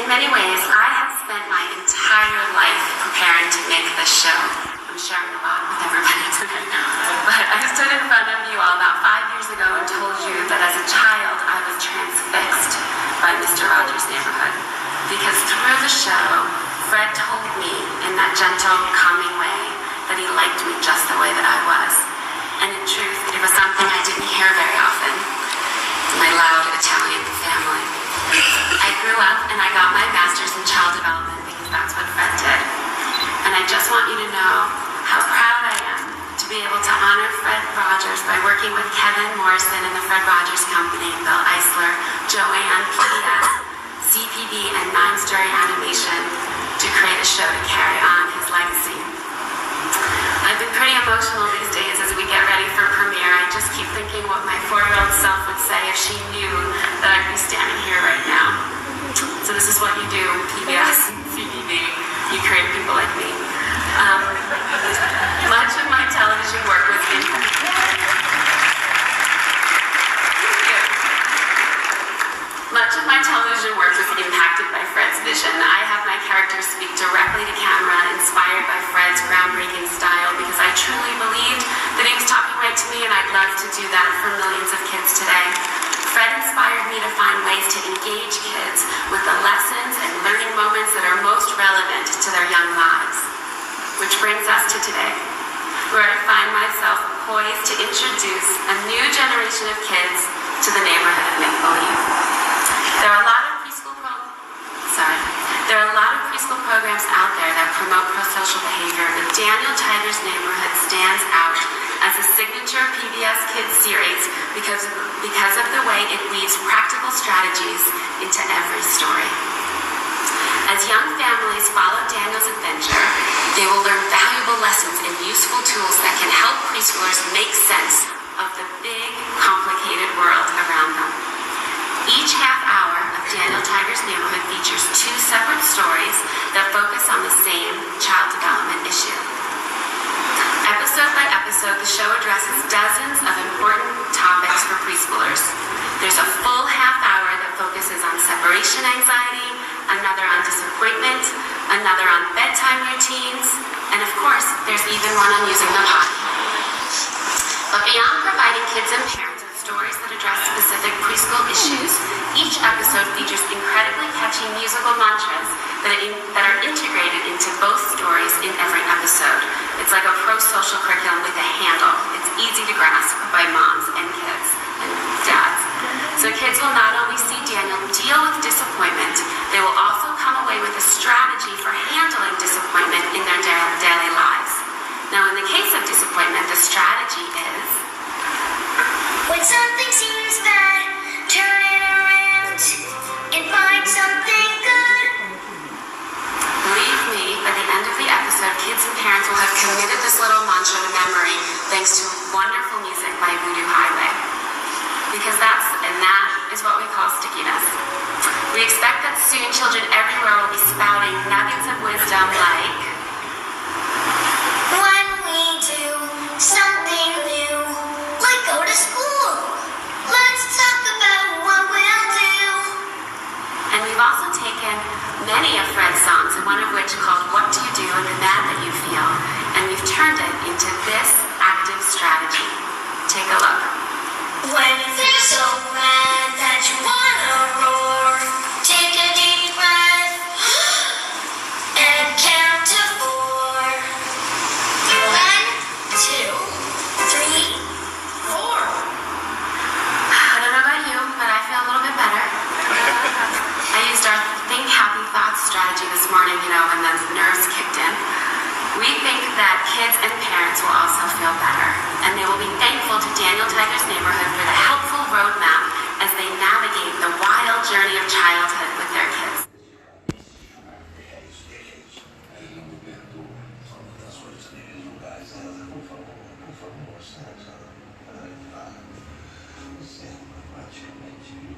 In many ways, I have spent my entire life preparing to make this show. I'm sharing a lot with everybody today. But I stood in front of you all about 5 years ago and told you that as a child, I was transfixed by Mr. Rogers' Neighborhood. Because through the show, Fred told me in that gentle, calming way that he liked me just the way that I was. And in truth, it was something I didn't hear very often in my loud Italian family. I grew up and I got my master's in child development because that's what Fred did. And I just want you to know how proud I am to be able to honor Fred Rogers by working with Kevin Morrison and the Fred Rogers Company, Bill Eisler, Joanne, PBS, CPB, and 9-Story Animation to create a show to carry on his legacy. I've been pretty emotional these days as we get ready for premiere. I just keep thinking what my 4-year-old self would say if she knew that I'd be standing here right now. So this is what you do, PBS, CPB. You create people like me. Much of my television work was impacted by Fred's vision. I have my characters speak directly to camera, inspired by Fred's groundbreaking style, because I truly believed that he was talking right to me, and I'd love to do that for millions of kids today. Fred inspired me to find ways to engage kids with the lessons and learning moments that are most relevant to their young lives. Which brings us to today, where I find myself poised to introduce a new generation of kids to the neighborhood of make-believe. There are a lot of preschool programs out there that promote pro-social behavior, but Daniel Tiger's Neighborhood stands out as a signature PBS Kids series because of the way it weaves practical strategies into every story. As young families follow Daniel's adventure, they will learn valuable lessons and useful tools that can help preschoolers make sense of the big, complicated world around them. Each half hour of Daniel Tiger's Neighborhood features 2 separate stories that focus on the same child development issue. Episode by episode, the show addresses dozens of important topics for preschoolers. There's a full half hour that focuses on separation anxiety, another on disappointment, another on bedtime routines, and of course, there's even one on using the potty. But beyond providing kids and parents with stories that address specific preschool issues, each episode features incredibly catchy musical mantras that are integrated into both stories in every episode. It's like a pro-social curriculum with a handle. It's easy to grasp by moms and kids and dads. So kids will not only see Daniel deal with disappointment, they will also come away with a strategy for handling disappointment in their daily lives. Now, in the case of disappointment, the strategy is: when something seems bad, turn it around and find something good. Believe me, by the end of the episode, kids and parents will have committed this little mantra to memory thanks to wonderful music by Voodoo Highway. Because that is what we call stickiness. We expect that soon children everywhere will be spouting nuggets of wisdom like, when we do something new, like go to school, let's talk about what we'll do. And we've also taken many of Fred's songs, and one of which called What Do You Do in the Mad That You Feel, and we've turned it into this active strategy. Take a look. When you feel so mad that you wanna roar, take a deep breath and count to 4. 1, 2, 3, 4. I don't know about you, but I feel a little bit better. I used our Think Happy Thoughts strategy this morning, when the nerves kicked in. We think that kids and parents will also feel better, and they will be thankful to Daniel Tiger's Neighborhood for the helpful roadmap as they navigate the wild journey of childhood with their kids.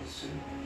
Soon.